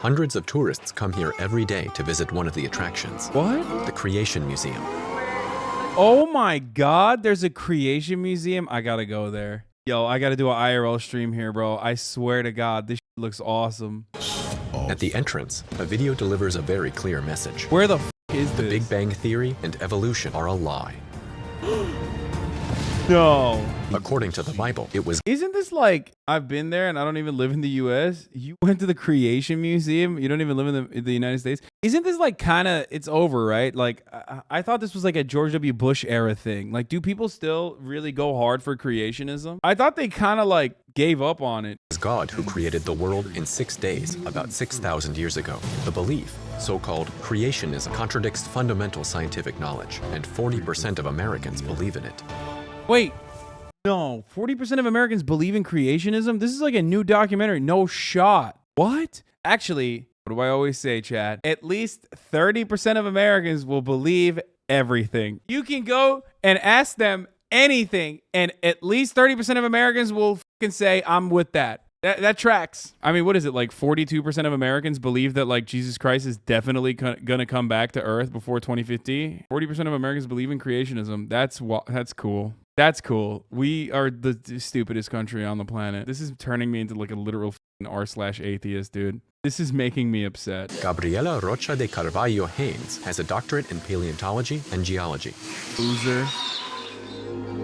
Hundreds of tourists come here every day to visit one of the attractions. What? The Creation Museum. Oh my God, there's a creation museum. I gotta go there. Yo, I gotta do an IRL stream here, bro. I swear to God, this shit looks awesome. At the entrance, a video delivers a very clear message. Where the f is The this? Big Bang Theory and evolution are a lie. No. According to the Bible, it was Isn't this like, I've been there and I don't even live in the US? You went to the Creation Museum. You don't even live in the United States. Isn't this like kind of, it's over, right? Like, I thought this was like a George W. Bush era thing. Like, do people still really go hard for creationism? I thought they kind of like gave up on it. God who created the world in 6 days, about 6,000 years ago. The belief, so-called creationism, contradicts fundamental scientific knowledge, and 40% of Americans believe in it. Wait, no, 40% of Americans believe in creationism? This is like a new documentary. No shot. What? Actually, what do I always say, Chad? At least 30% of Americans will believe everything. You can go and ask them anything, and at least 30% of Americans will fucking say, I'm with that. That tracks. I mean, what is it? Like 42% of Americans believe that like Jesus Christ is definitely gonna come back to Earth before 2050. 40% of Americans believe in creationism. That's cool. That's cool. We are the stupidest country on the planet. This is turning me into like a literal r/atheist, dude. This is making me upset. Gabriela Rocha de Carvalho Haynes has a doctorate in paleontology and geology. Loser.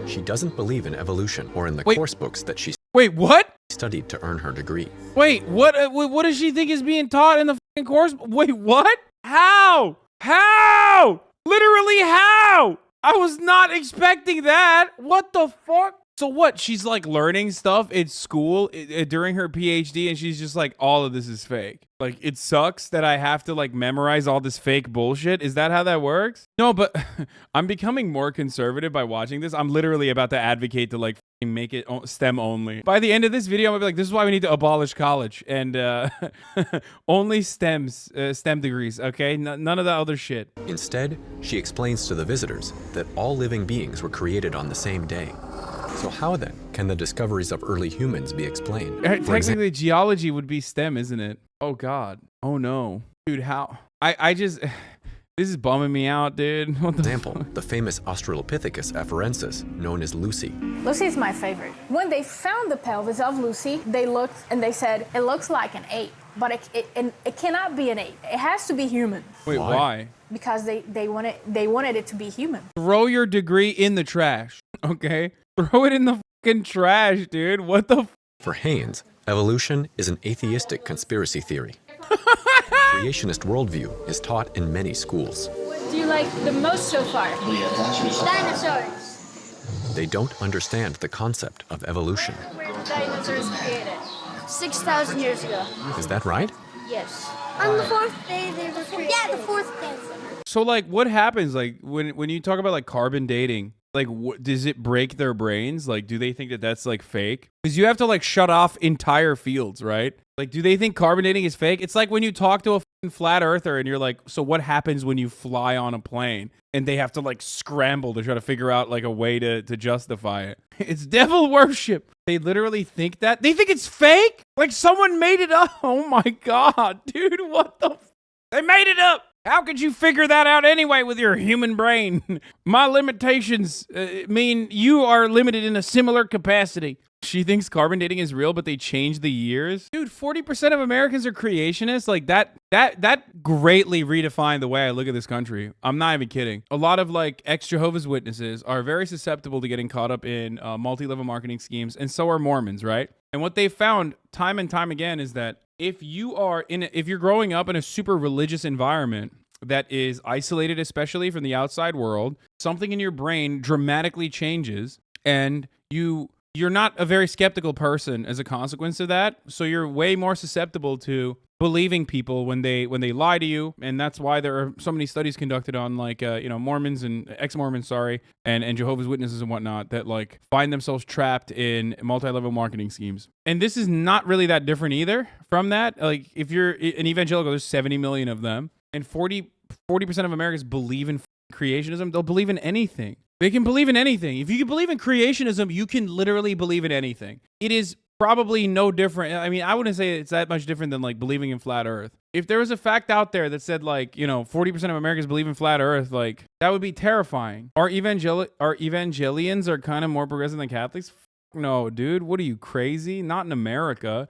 She doesn't believe in evolution or in the Wait. course books that she Wait, what? studied to earn her degree. Wait, what does she think is being taught in the fucking course? Wait, what? How? How? Literally how? I was not expecting that. What the fuck? So what? She's like learning stuff in school during her PhD, and she's just like, all of this is fake. Like, it sucks that I have to like memorize all this fake bullshit. Is that how that works? No, but I'm becoming more conservative by watching this. I'm literally about to advocate to like make it STEM only. By the end of this video, I'm gonna be like, this is why we need to abolish college and only STEM degrees, okay? None of that other shit. Instead, she explains to the visitors that all living beings were created on the same day. So how then can the discoveries of early humans be explained? Technically, geology would be STEM, isn't it? Oh God. Oh no. Dude, how? I just... This is bumming me out, dude. What the example, the famous Australopithecus afarensis, known as Lucy. Lucy's my favorite. When they found the pelvis of Lucy, they looked and they said, it looks like an ape, but it cannot be an ape. It has to be human. Wait, why? Because they wanted it to be human. Throw your degree in the trash, okay? Throw it in the fucking trash, dude. What the For Haynes, evolution is an atheistic conspiracy theory. Creationist worldview is taught in many schools. What do you like the most so far? Dinosaurs. They don't understand the concept of evolution. Where were dinosaurs created? 6,000 years ago. Is that right? Yes. On the fourth day, they were created. Yeah, the fourth day. So like, what happens like when you talk about like carbon dating? Like, does it break their brains? Like, do they think that that's like fake? Because you have to like shut off entire fields, right? Like, do they think carbon dating is fake? It's like when you talk to a flat earther and you're like, so what happens when you fly on a plane? And they have to like scramble to try to figure out like a way to justify it. It's devil worship. They literally think that. They think it's fake? Like someone made it up. Oh my God, dude, what the They made it up. How could you figure that out anyway with your human brain? My limitations mean you are limited in a similar capacity. She thinks carbon dating is real, but they changed the years. Dude, 40% of Americans are creationists. Like that greatly redefined the way I look at this country. I'm not even kidding. A lot of like ex-Jehovah's Witnesses are very susceptible to getting caught up in multi-level marketing schemes, and so are Mormons, right? And what they found time and time again is that if you're growing up in a super religious environment that is isolated, especially from the outside world, something in your brain dramatically changes, and you're not a very skeptical person as a consequence of that. So you're way more susceptible to believing people when they lie to you. And that's why there are so many studies conducted on like, Mormons and ex-Mormons, and Jehovah's Witnesses and whatnot that like find themselves trapped in multi-level marketing schemes. And this is not really that different either from that. Like if you're an evangelical, there's 70 million of them, and 40% of Americans believe in creationism. They'll believe in anything. They can believe in anything. If you can believe in creationism, you can literally believe in anything. It is probably no different. I mean, I wouldn't say it's that much different than like believing in flat earth. If there was a fact out there that said, like, 40% of Americans believe in flat Earth, like, that would be terrifying. Our evangelians are kind of more progressive than Catholics? No, dude. What are you, crazy? Not in America.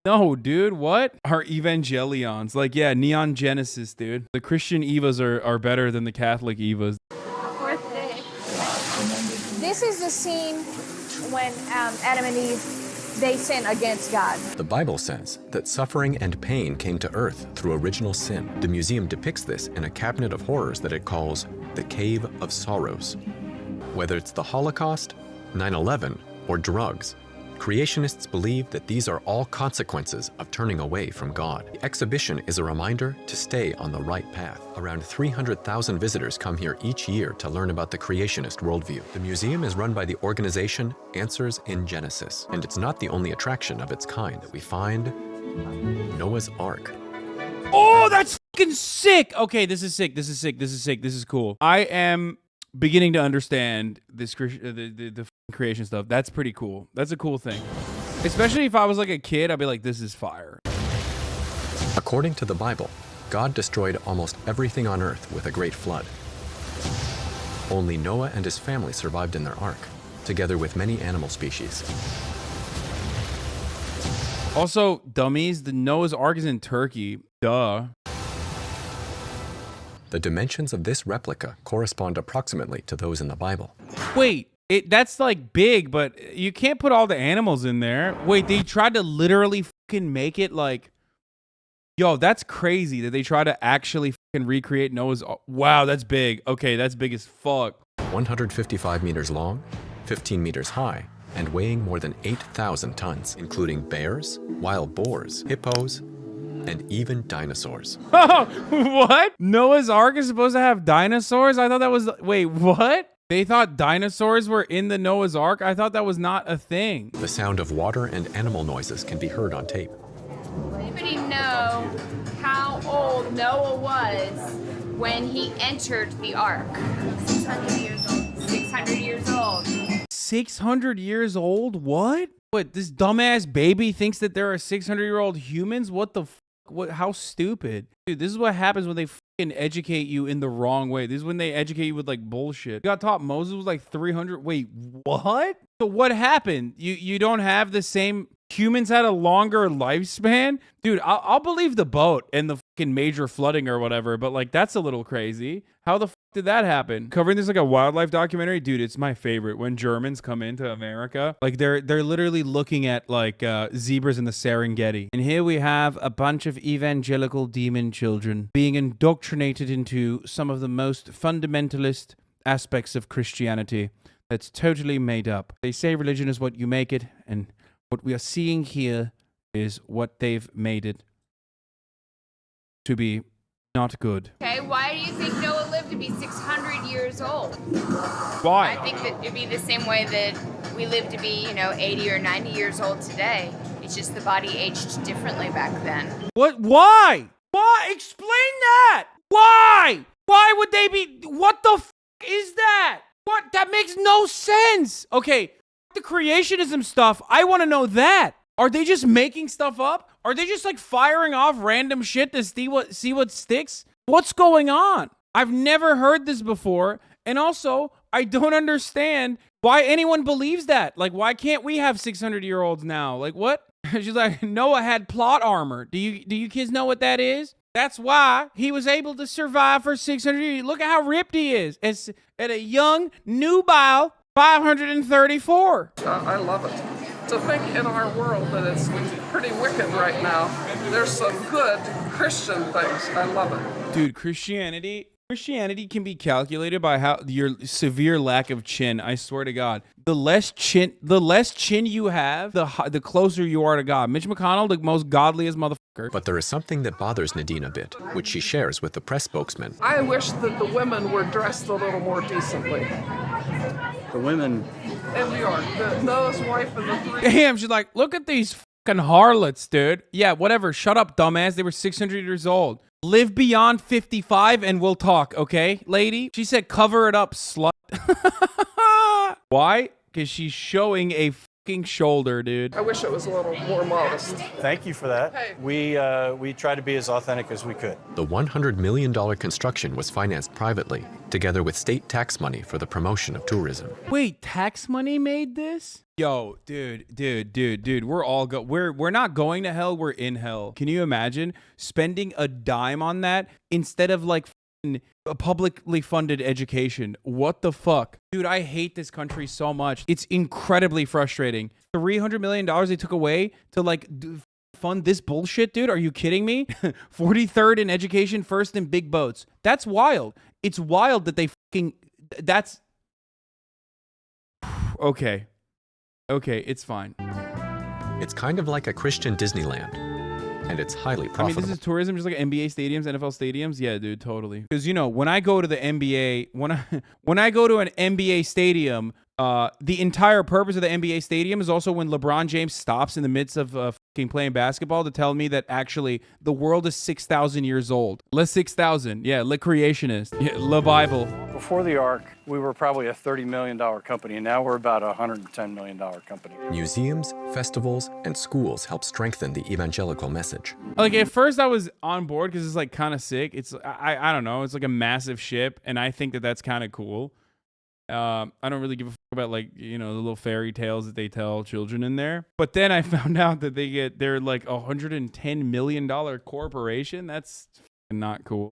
No, dude. What? Our evangelions. Like, yeah, Neon Genesis, dude. The Christian Evas are better than the Catholic Evas. Fourth day. This is the scene when Adam and Eve, they sin against God. The Bible says that suffering and pain came to earth through original sin. The museum depicts this in a cabinet of horrors that it calls the Cave of Sorrows. Whether it's the Holocaust, 9/11, or drugs, creationists believe that these are all consequences of turning away from God. The exhibition is a reminder to stay on the right path. Around 300,000 visitors come here each year to learn about the creationist worldview. The museum is run by the organization Answers in Genesis, and it's not the only attraction of its kind. We find Noah's Ark. Oh, that's fucking sick. Okay, this is sick. This is sick. This is sick. This is cool. I am beginning to understand this the creation stuff. That's pretty cool. That's a cool thing. Especially if I was like a kid, I'd be like, this is fire. According to the Bible, God destroyed almost everything on earth with a great flood. Only Noah and his family survived in their ark, together with many animal species. Also, dummies, the Noah's Ark is in Turkey. Duh. The dimensions of this replica correspond approximately to those in the Bible. Wait, that's like big, but you can't put all the animals in there. Wait, they tried to literally fucking make it like... Yo, that's crazy that they try to actually fucking recreate Noah's Ark. Wow, that's big. Okay, that's big as fuck. 155 meters long, 15 meters high, and weighing more than 8,000 tons, including bears, wild boars, hippos, and even dinosaurs. Oh, what? Noah's Ark is supposed to have dinosaurs? I thought that was... Wait, what? They thought dinosaurs were in the Noah's Ark? I thought that was not a thing. The sound of water and animal noises can be heard on tape. Anybody know how old Noah was when he entered the ark? 600 years old. 600 years old. 600 years old? What? What, this dumbass baby thinks that there are 600-year-old humans? What the what? How stupid. Dude, this is what happens when they fucking educate you in the wrong way. This is when they educate you with like bullshit. You got taught Moses was like 300. Wait, what? So what happened? You don't have the same... Humans had a longer lifespan? Dude, I'll believe the boat and the fucking major flooding or whatever, but like that's a little crazy. How the fuck did that happen? Covering this like a wildlife documentary? Dude, it's my favorite. When Germans come into America, like they're literally looking at like zebras in the Serengeti. And here we have a bunch of evangelical demon children being indoctrinated into some of the most fundamentalist aspects of Christianity that's totally made up. They say religion is what you make it, and what we are seeing here is what they've made it to be not good. Okay, why do you think Noah lived to be 600 years old? Why? I think that it'd be the same way that we live to be, 80 or 90 years old today. It's just the body aged differently back then. What? Why? Why? Explain that! Why? Why would they be... What the f*** is that? What? That makes no sense! Okay, the creationism stuff, I want to know that. Are they just making stuff up? Are they just like firing off random shit to see what sticks? What's going on? I've never heard this before. And also, I don't understand why anyone believes that. Like, why can't we have 600-year-olds now? Like, what? She's like, Noah had plot armor. Do you kids know what that is? That's why he was able to survive for 600 years. Look at how ripped he is. It's at a young, nubile 534. I love it. To think in our world that it's pretty wicked right now, there's some good Christian things. I love it. Dude, Christianity can be calculated by how your severe lack of chin. I swear to God, the less chin you have, the closer you are to God. Mitch McConnell, the most godliest motherfucker. But there is something that bothers Nadine a bit, which she shares with the press spokesman. I wish that the women were dressed a little more decently. The women In New York, Noah's wife and the three. Damn, she's like, look at these fucking harlots, dude. Yeah, whatever. Shut up, dumbass. They were 600 years old. Live beyond 55 and we'll talk, okay, lady? She said, cover it up, slut. Why? Because she's showing a fucking shoulder, dude. I wish it was a little more modest. Thank you for that. Hey. We try to be as authentic as we could. The $100 million construction was financed privately, together with state tax money for the promotion of tourism. Wait, tax money made this? Yo, dude, we're not going to hell, we're in hell. Can you imagine spending a dime on that instead of like a publicly funded education? What the fuck? Dude, I hate this country so much. It's incredibly frustrating. $300 million they took away to like fund this bullshit, dude. Are you kidding me? 43rd in education, first in big boats. That's wild. It's wild that they fucking, that's, okay. Okay, it's fine. It's kind of like a Christian Disneyland, and it's highly profitable. I mean, this is tourism, just like NBA stadiums, NFL stadiums. Yeah, dude, totally. Because, you know, when I go to the NBA, when I go to an NBA stadium, the entire purpose of the NBA stadium is also when LeBron James stops in the midst of fucking playing basketball to tell me that actually the world is 6,000 years old. Le 6,000. Yeah, Le Creationist. Yeah, Le Bible. Before the Ark, we were probably a $30 million company, and now we're about a $110 million company. Museums, festivals, and schools help strengthen the evangelical message. Like, at first I was on board because it's like kind of sick. It's, I don't know. It's like a massive ship, and I think that that's kind of cool. I don't really give a fuck about, like, you know, the little fairy tales that they tell children in there. But then I found out that they're like $110 million corporation. That's not cool.